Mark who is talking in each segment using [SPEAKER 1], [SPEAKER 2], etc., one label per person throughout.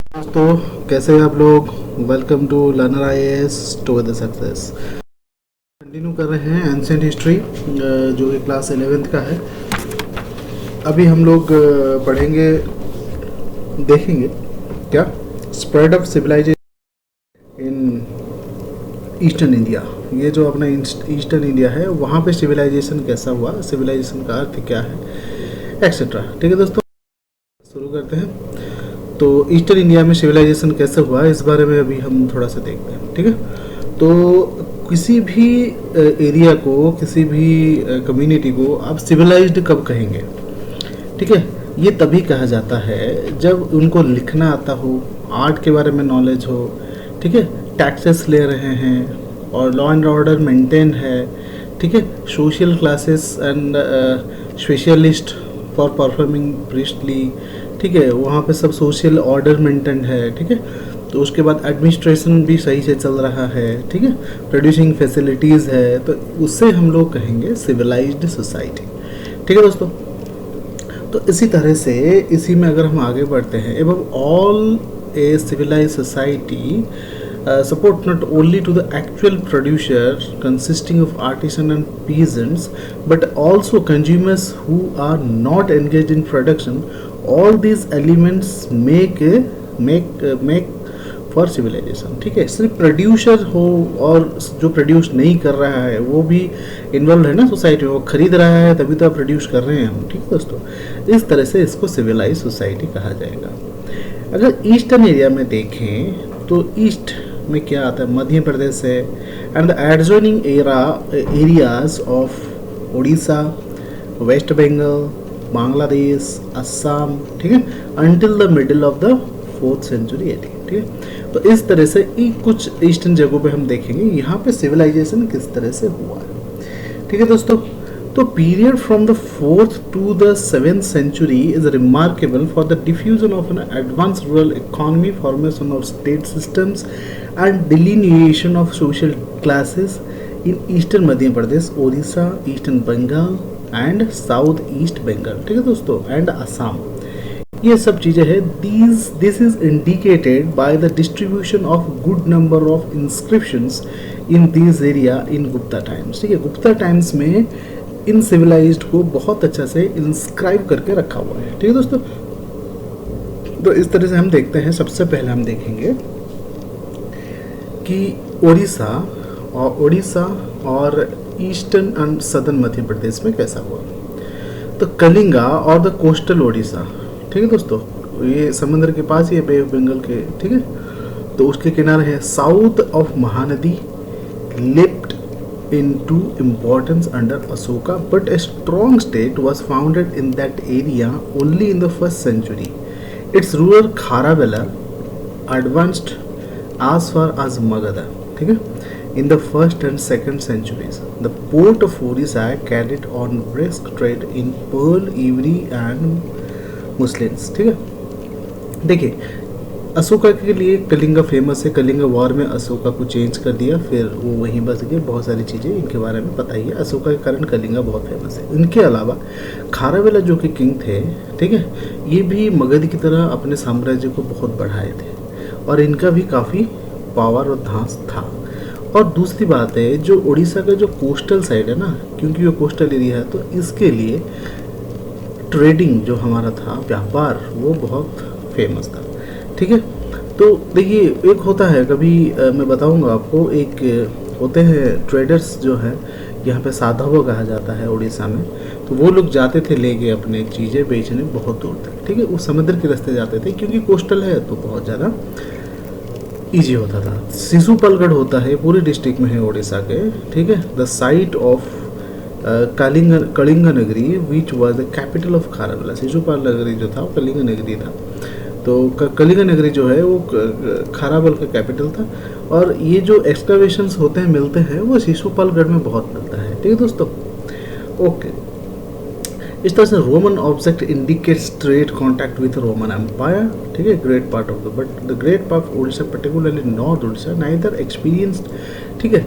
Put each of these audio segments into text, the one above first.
[SPEAKER 1] दोस्तों, कैसे हैं आप लोग। Welcome to learner IAS to the success. Continue कर रहे हैं एंशिएंट हिस्ट्री, जो कि क्लास 11th का है। अभी हम लोग पढ़ेंगे, देखेंगे क्या spread of civilisation in eastern India. ये जो अपना ईस्टर्न इंडिया है, वहाँ पे सिविलाइजेशन कैसा हुआ, सिविलाइजेशन का अर्थ क्या है, एक्सेट्रा। ठीक है दोस्तों, शुरू करते हैं। तो ईस्टर्न इंडिया में सिविलाइजेशन कैसे हुआ, इस बारे में अभी हम थोड़ा सा देखते हैं। ठीक है, तो किसी भी एरिया को, किसी भी कम्युनिटी को आप सिविलाइज्ड कब कहेंगे? ठीक है, ये तभी कहा जाता है जब उनको लिखना आता हो, आर्ट के बारे में नॉलेज हो, ठीक है, टैक्सेस ले रहे हैं और लॉ एंड ऑर्डर मेंटेन है। ठीक है, social classes and specialist for performing priestly, ठीक है, वहाँ पे सब सोशल ऑर्डर मेंटेन है। ठीक है, तो उसके बाद एडमिनिस्ट्रेशन भी सही से चल रहा है। ठीक है, प्रोड्यूसिंग फैसिलिटीज़ है, तो उससे हम लोग कहेंगे सिविलाइज्ड सोसाइटी। ठीक है दोस्तों, तो इसी तरह से इसी में अगर हम आगे बढ़ते हैं, above all a civilised society support not only to the actual producer consisting of artisan and peasants, but also consumers who are not engaged in production. All these elements make for civilization. ठीक है, सिर्फ producer हो और जो produce नहीं कर रहा है वो भी इन्वॉल्व है ना सोसाइटी में, वो खरीद रहा है तभी तो आप प्रोड्यूस कर रहे हैं हम। ठीक है दोस्तों, इस तरह से इसको सिविलाइज सोसाइटी कहा जाएगा। अगर ईस्टर्न एरिया में देखें तो ईस्ट में क्या आता है, मध्य प्रदेश है, and the adjoining areas of Orissa, west Bengal, Bangladesh, Assam. ठीक है, until the middle of the 4th century AD। ठीक है, तो इस तरह से कुछ ईस्टर्न जगहों पे हम देखेंगे यहाँ पे सिविलाइजेशन किस तरह से हुआ है। ठीक है दोस्तों, तो period from the 4th to the 7th century is remarkable for the diffusion of an advanced rural economy, formation of state systems and delineation of social classes in eastern Madhya Pradesh, Orissa, eastern Bengal and south east Bengal। ठीक है दोस्तों, and Assam. ये सब चीज़ें हैं। This is indicated by the distribution of good number of inscriptions in this area in Gupta times. ठीक है, Gupta times में इन सिविलाइज्ड को बहुत अच्छा से इंस्क्राइब करके रखा हुआ है। ठीक है दोस्तों, तो इस तरह से हम देखते हैं। सबसे पहले हम देखेंगे कि उड़ीसा और eastern and southern Madhya Pradesh में कैसा हुआ। तो कलिंगा और द कोस्टल उड़ीसा, ठीक है दोस्तों, ये समुद्र के पास ही है, बे ऑफ बंगाल के। ठीक है, तो उसके किनारे है। South of Mahanadi lipped into importance under Asoka, but a strong state was founded in that area only in the 1st century. Its ruler Kharavela advanced as far as Magadha, ठीक है, in the 1st and 2nd centuries. The port of Orissa carried on brisk trade in pearl, ivory and muslins। ठीक है, देखिए अशोका के लिए Kalinga famous है। Kalinga war में अशोका को चेंज कर दिया, फिर वो वहीं बस गए। बहुत सारी चीज़ें इनके बारे में पता ही है। अशोका के कारण कलिंगा बहुत फेमस है। इनके अलावा खारावेला जो कि किंग थे, ठीक है, ये भी मगध की तरह अपने साम्राज्य को बहुत बढ़ाए थे और इनका भी काफ़ी पावर और धांस था। और दूसरी बात है, जो उड़ीसा का जो कोस्टल साइड है ना, क्योंकि वो कोस्टल एरिया है, तो इसके लिए ट्रेडिंग जो हमारा था, व्यापार, वो बहुत फेमस था। ठीक है, तो देखिए एक होता है, कभी मैं बताऊंगा आपको, एक होते हैं ट्रेडर्स जो है, यहाँ पे साधव कहा जाता है उड़ीसा में। तो वो लोग जाते थे लेके अपने चीज़ें बेचने बहुत दूर तक। ठीक है, वो समुद्र के रास्ते जाते थे, क्योंकि कोस्टल है तो बहुत ज़्यादा ईजी होता था। शिशुपालगढ़ होता है, पूरे डिस्ट्रिक्ट में है उड़ीसा के। ठीक है, the site of Kalinga Nagari which was the capital of Kharavela. Shishupal Nagari जो था वो कलिंगा नगरी था। तो कलिंगा नगरी जो है वो खारावेल का कैपिटल था। और ये जो एक्सकवेशंस होते हैं, मिलते हैं, वो शिशुपालगढ़ में बहुत मिलता है। ठीक है दोस्तों, ओके। इस तरह से Roman object indicates trade contact with Roman empire. ठीक है, great part of the, but the great part of Orissa, particularly north Orissa, neither experienced, ठीक है,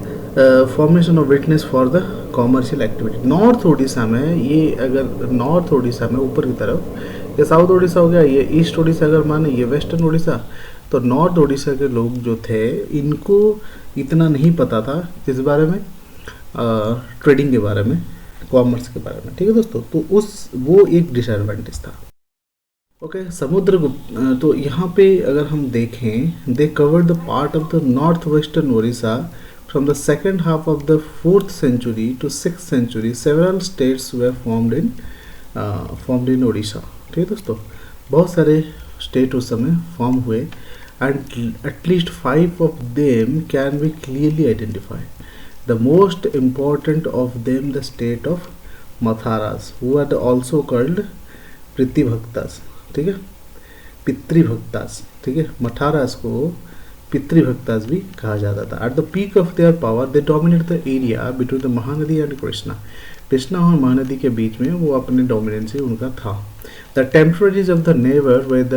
[SPEAKER 1] formation of witness for the commercial activity. North Orissa में, ये अगर नॉर्थ उड़ीसा में ऊपर की तरफ, ये साउथ उड़ीसा हो गया, ये ईस्ट उड़ीसा अगर माने, ये वेस्टर्न उड़ीसा, तो नॉर्थ उड़ीसा के लोग जो थे इनको इतना नहीं पता था इस बारे में, ट्रेडिंग के बारे में, कॉमर्स के बारे में, ठीक है दोस्तों। तो वो एक डिसएडवांटेज था। ओके, समुद्रगुप्त, तो यहाँ पे अगर हम देखें, they cover the part of the north western Orissa from the second half of the 4th century to 6th century। Several states were formed in Orissa, ठीक है दोस्तों। बहुत सारे स्टेट उस समय फॉर्म हुए and at least 5 of them can be clearly identified. The most important of them the state of Matharas, who are also called Pitribhaktas, ठीक है, पितृभक्तास, ठीक है। मठारास को पितृभक्तास भी कहा जाता था। At the peak of their power they dominate the area between the Mahanadi and Krishna. Krishna और महानदी के बीच में वो अपने डोमिनेंसी उनका था। The temporaries of the neighbour were the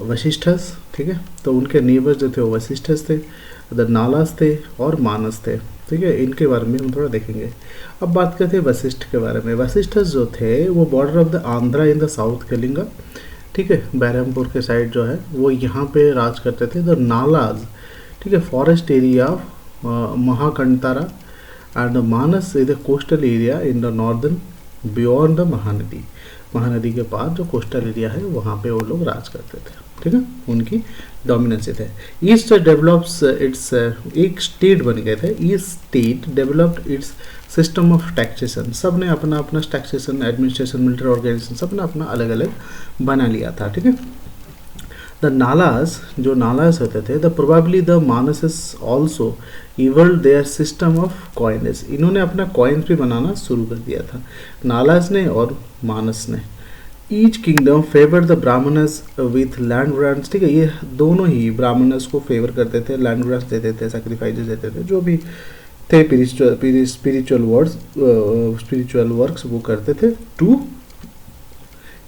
[SPEAKER 1] Vasishthas, ठीक है, तो उनके नेबर जो थे वो वशिष्ठस थे, द नालास थे और मानस थे, ठीक है। इनके बारे में हम थोड़ा देखेंगे। अब बात करते हैं वशिष्ठ के बारे में। वशिष्ठस जो थे वो border of the Andhra in the south Kalinga, ठीक है, बैरमपुर के साइड जो है वो यहाँ पे राज करते थे। द नालाज, ठीक है, forest area of Mahakantara and the Manas is the coastal area in the northern beyond the Mahanadi. Mahanadi के पास जो कोस्टल एरिया है वहाँ पे वो लोग राज करते थे, ठीक है, उनकी डोमिनेंसी थे। ईस्ट डेवलप्स इट्स, एक स्टेट बन गए थे। East state developed it's system of taxation. सब ने अपना अपना टैक्सेशन, एडमिनिस्ट्रेशन, मिलिट्री ऑर्गेनाइजेशन सब ने अपना अलग अलग बना लिया था, ठीक है। द नालास, जो नालास होते थे, the probably the Manases also evolved their system of coinage. इन्होंने अपना कॉइन्स भी बनाना शुरू कर दिया था, नालास ने और मानस ने। Each kingdom favour the Brahmanas with land grants, ठीक है, ये दोनों ही ब्राह्मणस को फेवर करते थे, लैंड ग्रांट्स देते थे, सैक्रिफाइसेस देते थे, जो भी थे स्पिरिचुअल वर्क्स वो करते थे to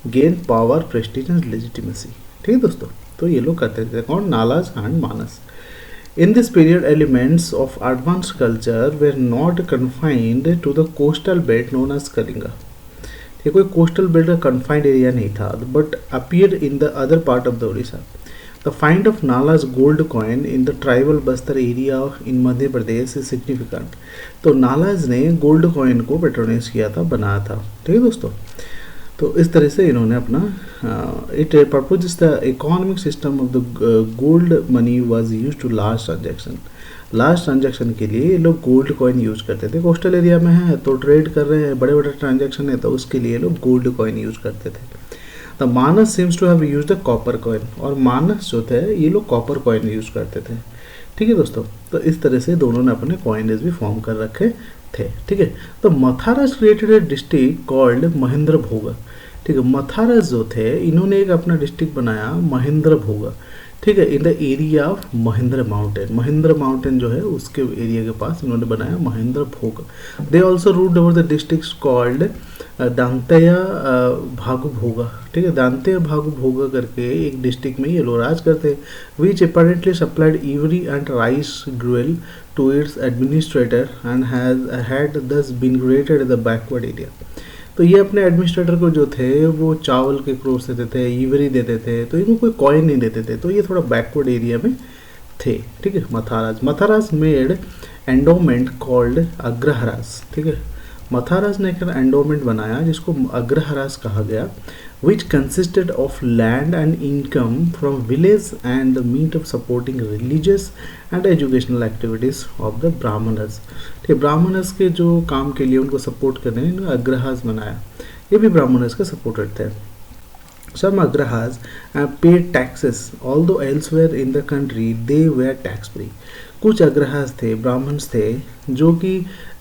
[SPEAKER 1] gain power, prestige and legitimacy, ठीक है दोस्तों। तो ये लोग करते थे कौन, Nalas and Manas. In this period, elements of advanced culture were not confined to the coastal belt known as Kalinga। ये कोई कोस्टल बेल्ट का कन्फाइंड एरिया नहीं था, but appear in the other part of the Orissa. The find of nullahs gold coin in the tribal Bastar area in Madhya Pradesh is significant. तो नालाज ने gold coin को patronise किया था, बनाया था, ठीक है दोस्तों। तो इस तरह से इन्होंने अपना it propose the economic system of the gold money was use to large transaction. Large transaction के लिए ये लोग गोल्ड कॉइन यूज करते थे। कोस्टल एरिया में है तो ट्रेड कर रहे हैं, बड़े बड़े ट्रांजैक्शन है, तो उसके लिए लोग गोल्ड कॉइन यूज करते थे। The Manas seems to have use the copper coin, और मानस जो थे ये लोग कॉपर कॉइन यूज करते थे, ठीक है दोस्तों। तो इस तरह से दोनों ने अपने कॉइनेज भी फॉर्म कर रखे थे, ठीक है। तो Matharas created a district called Mahendra Bhoga, ठीक है। मथारास जो थे इन्होंने एक अपना डिस्ट्रिक्ट बनाया महेंद्र भोग, ठीक है, in the area of Mahendra mountain. Mahendra mountain जो है उसके एरिया के पास इन्होंने बनाया Mahendra Bhoga. They also ruled over the district called Danteya Bhagu Bhoga, ठीक है। दांतेय भागु भोगा करके एक डिस्ट्रिक्ट में ये लोग राज करते, which apparently supplied ivory and rice gruel to its administrator and had thus been created the backward area. तो ये अपने एडमिनिस्ट्रेटर को जो थे वो चावल के क्रोर्स देते थे, इवरी देते थे, तो इनको कोई कॉइन नहीं देते थे, तो ये थोड़ा बैकवर्ड एरिया में थे, ठीक है। मथारास मेड एंडोमेंट कॉल्ड अग्रहरास, ठीक है। मथारास ने एक एंडोमेंट बनाया जिसको अग्रहरास कहा गया, which consisted of land and income from village and the means of supporting religious and educational activities of the brahmanas। ठीक है, ब्राह्मणस के जो काम के लिए उनको सपोर्ट करने इन्होंने अग्रहास बनाया, ये भी ब्राह्मणस का सपोर्टेड थे। Some agrahas paid taxes, although elsewhere in the country they were tax free। कुछ अग्रहास थे, ब्राह्मण्स थे जो कि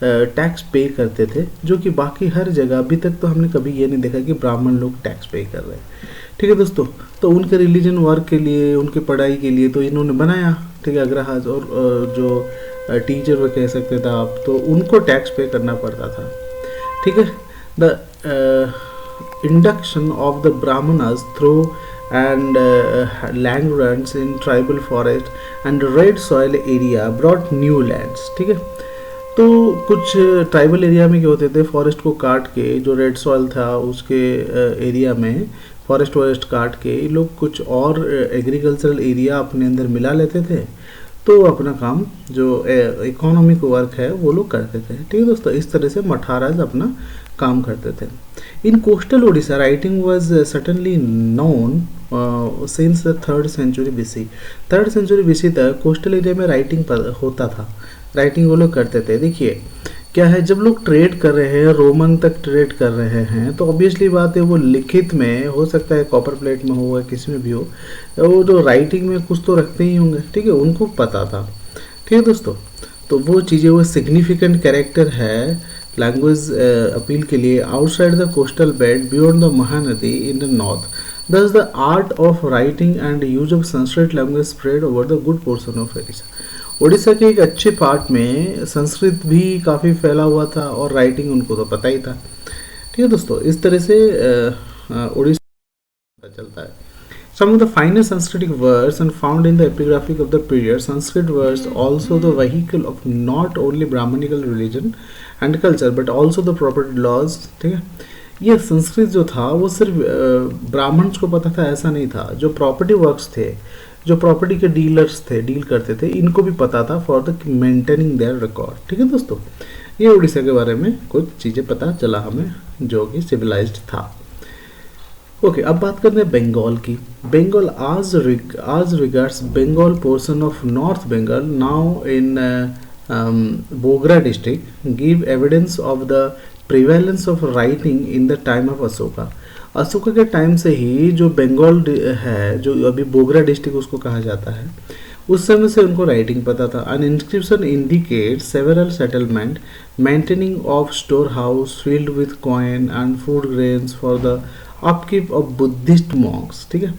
[SPEAKER 1] टैक्स पे करते थे, जो कि बाकी हर जगह अभी तक तो हमने कभी ये नहीं देखा कि ब्राह्मण लोग टैक्स पे कर रहे हैं, ठीक है दोस्तों। तो उनके रिलीजन वर्क के लिए, उनके पढ़ाई के लिए तो इन्होंने बनाया, ठीक है, अग्रहास। और जो टीचर वो कह सकते थे आप, तो उनको टैक्स पे करना पड़ता था, ठीक है। The induction of the brahmanas through and land grants in tribal forest and red soil area brought new lands, ठीक है। तो कुछ ट्राइबल एरिया में क्या होते थे, फॉरेस्ट को काट के जो रेड सॉइल था उसके एरिया में फॉरेस्ट वॉरेस्ट काट के ये लोग कुछ और एग्रीकल्चरल एरिया अपने अंदर मिला लेते थे, तो अपना काम जो इकोनॉमिक वर्क है वो लोग करते थे। ठीक है दोस्तों, इस तरह से मठाराज अपना काम करते थे। In coastal Odisha writing was certainly known since the 3rd century BC। 3rd century BC तक कोस्टल एरिया में राइटिंग होता था, राइटिंग वो लोग करते थे। देखिए क्या है, जब लोग ट्रेड कर रहे हैं, रोमन तक ट्रेड कर रहे हैं, तो ऑब्वियसली बात है वो लिखित में हो सकता है, कॉपर प्लेट में हो या किसी में भी हो, वो जो राइटिंग में कुछ तो रखते ही होंगे। ठीक है, उनको पता था। ठीक है दोस्तों, तो वो चीज़ें वो सिग्निफिकेंट कैरेक्टर है लैंग्वेज अपील के लिए outside the coastal belt beyond the Mahanadi in the north. Thus the art of writing and use of Sanskrit language spread over the good portion of Odisha। Orissa के एक अच्छे पार्ट में संस्कृत भी काफ़ी फैला हुआ था और राइटिंग उनको तो पता ही था। ठीक है दोस्तों, इस तरह से उड़ीसा पता चलता है। Some of the finest Sanskritic words and found in the epigraphic of the period, Sanskrit words also the vehicle of not only Brahmanical religion and culture but also the property laws। ठीक है, ये संस्कृत जो था वो सिर्फ Brahmins को पता था ऐसा नहीं था, जो प्रॉपर्टी वर्क्स थे, जो प्रॉपर्टी के डीलर्स थे, डील करते थे, इनको भी पता था for the maintaining their record. ठीक है दोस्तों, ये उड़ीसा के बारे में कुछ चीज़ें पता चला हमें जो कि सिविलाइज्ड था। ओके, अब बात करते हैं बंगाल की। बंगाल आज regards Bengal portion of north Bengal now in Bogra district give evidence of the prevalence of writing in the time of Ashoka. Ashoka के टाइम से ही जो बंगाल है, जो अभी बोगरा डिस्ट्रिक्ट उसको कहा जाता है, उस समय से उनको राइटिंग पता था। N inscription indicate several settlement maintaining of store house field with coin and food grains for the upkeep of Buddhist Monks. ठीक है,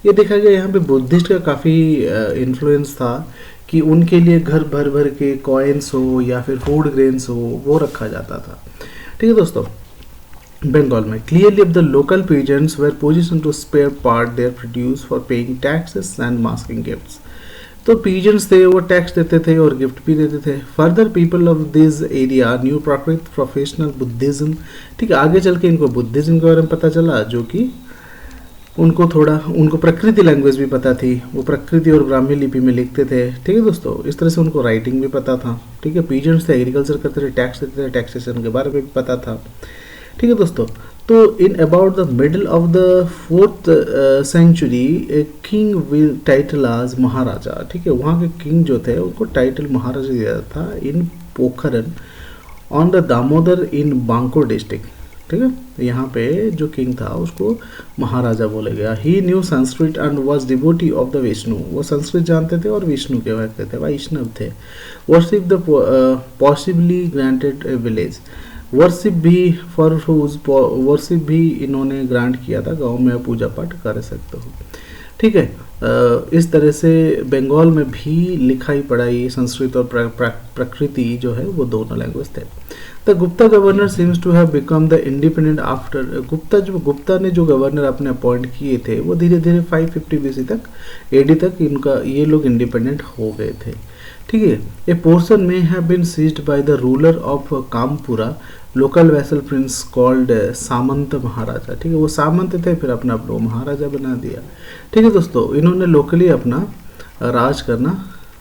[SPEAKER 1] ये देखा गया यहाँ पे बुद्धिस्ट का काफ़ी इन्फ्लुएंस था कि उनके लिए घर भर भर के कॉइन्स हो या फिर फूड ग्रेन्स हो वो रखा जाता था। ठीक है दोस्तों, बंगाल में क्लियरली अब the local peasants were position to spare part their produce for paying taxes and masking gifts. तो पीजेंट्स थे, वो टैक्स देते थे और गिफ्ट भी देते थे। Further people of this area new Prakrit professional Buddhism. ठीक है, आगे चल के इनको बुद्धिज्म के बारे में पता चला, जो कि उनको प्रकृति लैंग्वेज भी पता थी, वो प्रकृति और ब्राह्मी लिपि में लिखते थे। ठीक है दोस्तों, इस तरह से उनको राइटिंग भी पता था। ठीक है, पीजेंट्स थे, एग्रीकल्चर करते थे, टैक्स देते थे, टैक्सेशन के बारे में भी पता था। ठीक है दोस्तों, तो in about the middle of the 4th century a king will title आज महाराजा। ठीक है, वहाँ के किंग जो थे उनको टाइटल महाराजा दिया था in Pokhran on the Damodar in Bankur district. ठीक है, यहाँ पे जो किंग था उसको महाराजा बोला गया। He knew Sanskrit and was devotee of the Vishnu. वो संस्कृत जानते थे और विष्णु के भक्त थे, वैष्णव थे। Worship the possibly granted village. Worship भी फॉर वर्शिप भी इन्होंने ग्रांट किया था, गाँव में पूजा पाठ कर सकते हो। ठीक है, इस तरह से बंगाल में भी लिखाई पढ़ाई संस्कृत और प्रकृति जो है वो दोनों लैंग्वेज थे। The Gupta governor seems to have become the independent after. Gupta ने जो गवर्नर अपने अपॉइंट किए थे वो धीरे धीरे 550 BC तक AD तक इनका ये लोग इंडिपेंडेंट हो गए थे। ठीक है, a portion may have been seized by the ruler of Kampura local vassal prince called Samanta Maharaja. ठीक है, वो सामंत थे, फिर अपना महाराजा बना दिया। ठीक है दोस्तों, इन्होंने लोकली अपना राज करना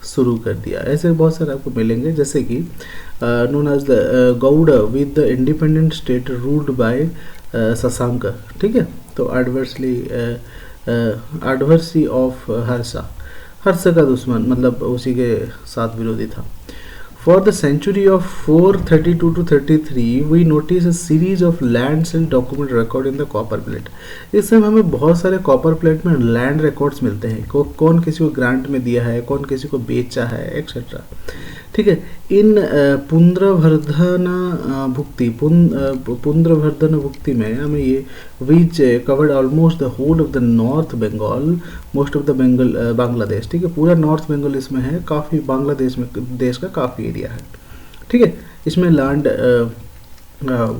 [SPEAKER 1] शुरू कर दिया। ऐसे बहुत सारे आपको मिलेंगे, जैसे कि known as the Gaur with the independent state ruled by Shashank. ठीक है, तो एडवर्सी ऑफ हर्ष का दुश्मन, मतलब उसी के साथ विरोधी था। For the century of 432 to 33, we notice a series of lands and document record in the copper plate। इस समय हमें बहुत सारे कॉपर प्लेट में लैंड रिकॉर्ड्स मिलते हैं, कौन किसी को ग्रांट में दिया है, कौन किसी को बेचा है, एक्सेट्रा। ठीक है, इन पुंद्रवर्धन भुक्ति में हमें ये which covered almost the whole of the north Bengal, most of the Bangladesh. ठीक है, पूरा नॉर्थ बंगाल इसमें है, काफ़ी बांग्लादेश में देश का काफ़ी एरिया है। ठीक है, इसमें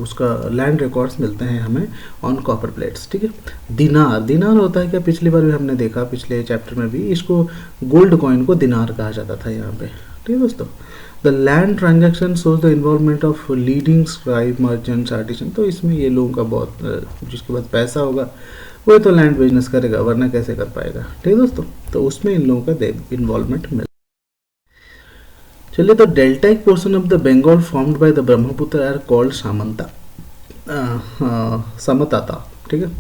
[SPEAKER 1] उसका लैंड रिकॉर्ड्स मिलते हैं हमें ऑन कॉपर प्लेट्स। ठीक है, दिनार होता है क्या, पिछली बार भी हमने देखा, पिछले चैप्टर में भी इसको गोल्ड कॉइन को दिनार कहा जाता था यहाँ पे। ठीक है दोस्तों, the land transaction shows the involvement of leading scribe merchants artisan. तो इसमें ये लोगों का बहुत जिसके पास पैसा होगा वो तो लैंड बिजनेस करेगा, वरना कैसे कर पाएगा। ठीक है दोस्तों, तो उसमें इन लोगों का इन्वॉल्वमेंट मिला। चलिए, तो deltaic portion of the Bengal formed by the Brahmaputra are called Samanta, Samatata. ठीक है,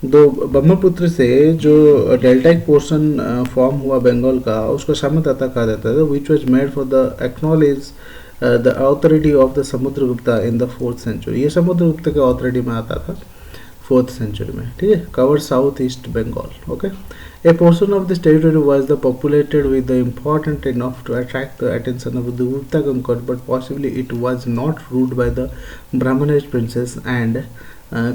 [SPEAKER 1] दो ब्रह्मपुत्र से जो डेल्टाइक पोर्शन फॉर्म हुआ बंगाल का उसको समताता कहा जाता है, which was made for the acknowledge the authority of the Samudragupta in the 4th century. ये समुद्रगुप्त के अथॉरिटी में आता था 4th सेंचुरी में। ठीक है, cover south east Bengal. Okay, a portion of this territory was the populated with the important enough to attract the attention of the Gupta concord, but possibly it was not ruled by the Brahmanas princes and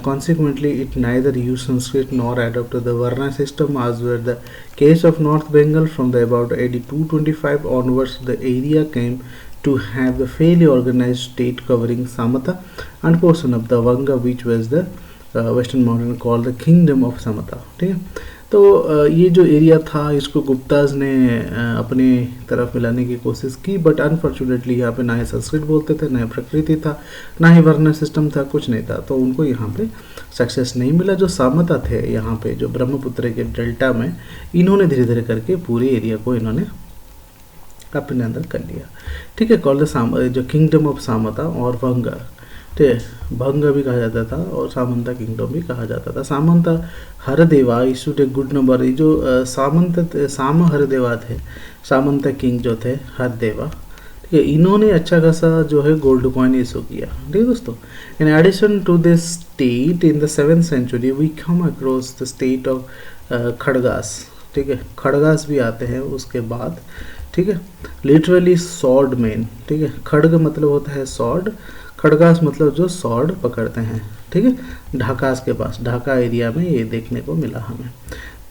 [SPEAKER 1] consequently it neither used Sanskrit nor adopted the Varna system, as were the case of North Bengal. From the about AD 225 onwards, the area came to have the fairly organized state covering Samata and portion of the Vanga, which was the western mountain called the Kingdom of Samata. ठीक है, तो ये जो area था इसको गुप्ताज ने अपने तरफ मिलाने की कोशिश की, बट अनफॉर्चुनेटली यहाँ पे ना ही संस्कृत बोलते थे, ना ही प्रकृति था, ना ही वर्ण सिस्टम था, कुछ नहीं था, तो उनको यहाँ पे सक्सेस नहीं मिला। जो सामता थे यहाँ पे जो ब्रह्मपुत्र के डेल्टा में, इन्होंने धीरे धीरे करके पूरे एरिया को इन्होंने अपने अंदर कर लिया। ठीक है, कॉल्ड जो किंगडम ऑफ सामता और भंगा, ठीक है, भंग भी कहा जाता था और सामंता किंगडम भी कहा जाता था। Samanta Haradeva issued a good number. ये जो साम हरदेवा थे, सामंता किंग जो थे हरदेवा, ठीक है, इन्होंने अच्छा खासा जो है गोल्ड कॉइन इशू किया। ठीक है दोस्तों, in addition to this state in the 7th century we come across the state of Khadgas. ठीक है, खड़गास भी आते हैं उसके बाद। ठीक है, लिटरली सॉर्ड मैन। ठीक है, खड़ग मतलब होता है सॉर्ड, खड़गास मतलब जो सॉर्ड पकड़ते हैं। ठीक है, ढाकास के पास, ढाका एरिया में ये देखने को मिला हमें।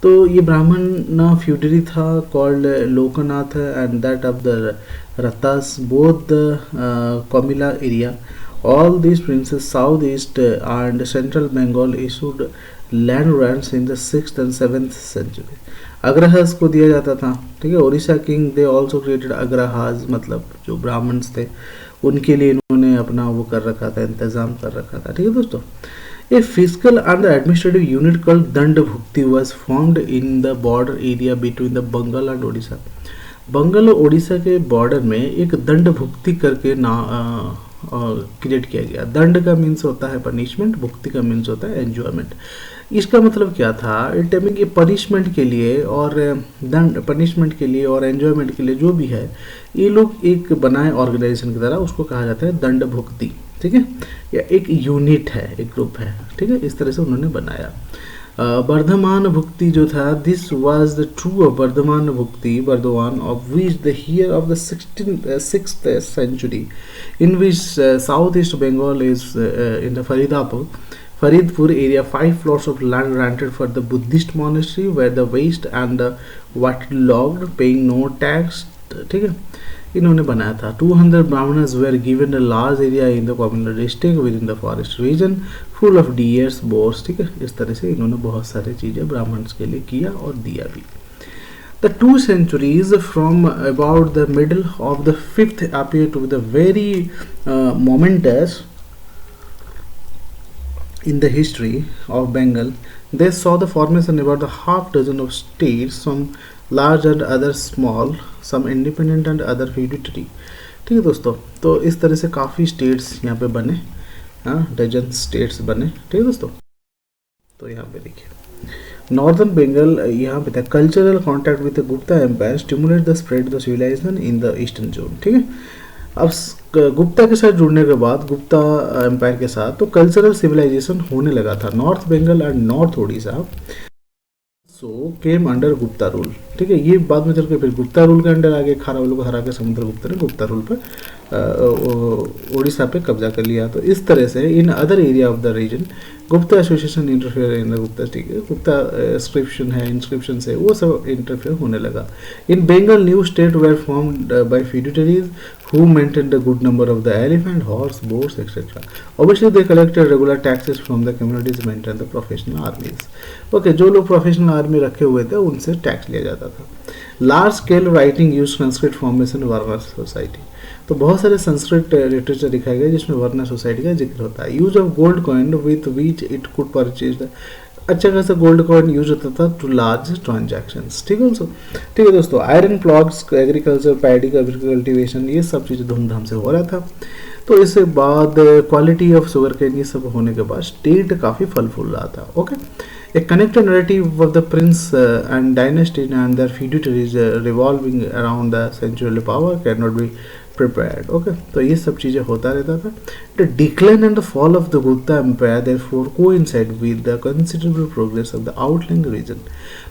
[SPEAKER 1] तो ये ब्राह्मण फ्यूडरी था called Lokanath and that of the Ratas both the Comilla area. All these princes south east and central Bengal issued land grants in the 6th and 7th century. Agrahas को दिया जाता था। ठीक है, Odisha king they also created agrahas, मतलब जो ब्राह्मण्स थे उनके लिए इन्होंने अपना वो कर रखा था, इंतजाम कर रखा था। ठीक है दोस्तों, a physical and administrative unit called Danda Bhukti was formed in the border area between the Bengal and Odisha. Bengal और ओडिशा के बॉर्डर में एक दंड भुक्ति करके क्रिएट किया गया। दंड का मीन्स होता है पनिशमेंट, भुक्ति का मीन्स होता है एंजॉयमेंट। इसका मतलब क्या था, इट मीन ये पनिशमेंट के लिए और दंड, पनिशमेंट के लिए और एंजॉयमेंट के लिए जो भी है, ये लोग एक बनाए ऑर्गेनाइजेशन की तरह, उसको कहा जाता है दंड भुक्ति। ठीक है, या एक यूनिट है, एक ग्रुप है। ठीक है, इस तरह से उन्होंने बनाया। वर्धमान भुक्ति जो था, this was the true of Vardhaman Bhukti Burdwan of which the here of the 6th century in which south east Bengal is in the Faridpur area 5 plots of land granted for the Buddhist monastery where the waste and the waterlogged paying no tax। ठीक है, इन्होंने बनाया था। 200 Brahmanas were given a large area in the communal district within the forest region full of deers, boars। ठीक है, इस तरह से इन्होंने बहुत सारी चीज़ें ब्राह्मण्स के लिए किया और दिया भी। The 2 centuries from about the middle of the 5th appear to be the very momentous in the history of Bengal. They saw the formation about the half dozen of states, some large and others small, some independent and other feudatory। ठीक है दोस्तों, तो इस तरह से काफ़ी states यहाँ पे बने, हाँ, डजन स्टेट्स बने। ठीक है दोस्तों, तो यहाँ पे देखिए नॉर्दर्न बंगाल यहाँ पे था। Cultural contact with the Gupta empire stimulate the spread the civilisation in the eastern zone. ठीक है, अब गुप्ता के साथ जुड़ने के बाद, गुप्ता एम्पायर के साथ, तो कल्चरल सिविलाइजेशन होने लगा था। North Bengal and north Odisha so came under Gupta rule. ठीक है, ये बाद में चल के फिर गुप्ता रूल के अंडर आगे खारावलों को हरा के समुद्रगुप्त ने गुप्ता रूल पर ओडिशा पे कब्जा कर लिया। तो इस तरह से in other area of the region Gupta association interfere in the Gupta. ठीक है, गुप्ता इंस्क्रिप्शन है, इंस्क्रिप्शन से वो सब इंटरफेयर होने लगा। In Bengal new state were formed by feudatories who maintained a good number of the elephant, horse, boats, etc. Obviously, they collected regular taxes from the communities, maintained the professional armies. Okay, जो लोग professional army रखे हुए थे उनसे tax लिया जाता था। Large scale writing use Sanskrit formation Warner society. तो बहुत सारे संस्कृत लिटरेचर दिखाया गया जिसमें वर्ना सोसाइटी का जिक्र होता है। Use of gold coin with which it could purchase the, अच्छा खासा गोल्ड कॉइन यूज होता था टू लार्ज ट्रांजैक्शंस। ठीक है दोस्तों, ठीक है दोस्तों, आयरन प्लॉट्स, एग्रीकल्चर, पैडी का कल्टीवेशन, ये सब चीज़ें धूमधाम से हो रहा था। तो इसके बाद क्वालिटी ऑफ शुगर केन, ये सब होने के बाद स्टेट काफ़ी फल फूल रहा था। Okay, A connected narrative of the prince and dynasty and their feudatories revolving around the sensual power cannot be prepared. Okay, तो ये सब चीज़ें होता रहता था। The decline and the fall of the Gupta Empire therefore coincide with the considerable progress of the outlying region.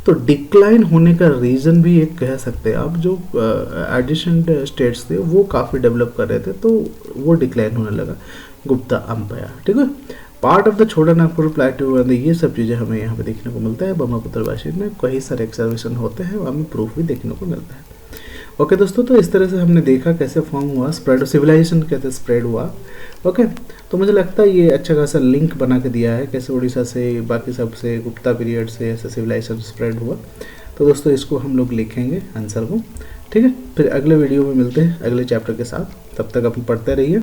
[SPEAKER 1] तो decline होने का रीज़न भी एक कह सकते हैं आप, जो एडिशंट स्टेट्स थे वो काफ़ी डेवलप कर रहे थे, तो वो डिक्लाइन होने लगा गुप्ता अम्पायर। ठीक है, पार्ट ऑफ द छोटा नागपुर प्लेटू, ये सब चीज़ें हमें यहाँ पे देखने को मिलता है। ब्रह्मपुत्र वाशी में कई सारे एक्सर्वेशन होते हैं और हमें प्रूफ भी देखने को मिलता है। ओके दोस्तों, तो इस तरह से हमने देखा कैसे फॉर्म हुआ, स्प्रेड सिविलाइजेशन कैसे स्प्रेड हुआ। ओके, तो मुझे लगता है ये अच्छा खासा लिंक बना के दिया है कैसे उड़ीसा से बाकी सब से गुप्ता पीरियड से ऐसे सिविलाइजेशन स्प्रेड हुआ। तो दोस्तों इसको हम लोग लिखेंगे आंसर को। ठीक है, फिर अगले वीडियो में मिलते हैं अगले चैप्टर के साथ। तब तक आप पढ़ते रहिए,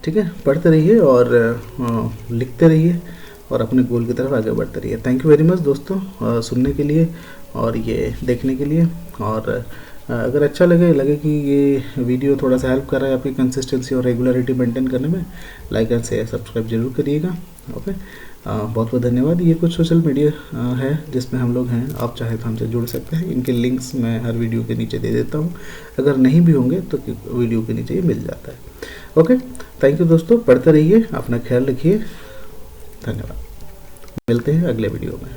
[SPEAKER 1] ठीक है, पढ़ते रहिए और लिखते रहिए और अपने गोल की तरफ आगे बढ़ते रहिए। थैंक यू वेरी मच दोस्तों सुनने के लिए और ये देखने के लिए। और अगर अच्छा लगे कि ये वीडियो थोड़ा सा हेल्प कर रहा है आपकी कंसिस्टेंसी और रेगुलरिटी मेंटेन करने में, लाइक एंड शेयर सब्सक्राइब जरूर करिएगा। ओके, बहुत बहुत धन्यवाद। ये कुछ सोशल मीडिया है जिसमें हम लोग हैं, आप चाहे तो हमसे जुड़ सकते हैं। इनके लिंक्स मैं हर वीडियो के नीचे दे देता हूँ, अगर नहीं भी होंगे तो वीडियो के नीचे ये मिल जाता है। ओके, थैंक यू दोस्तों, पढ़ते रहिए, अपना ख्याल रखिए, धन्यवाद। मिलते हैं अगले वीडियो में।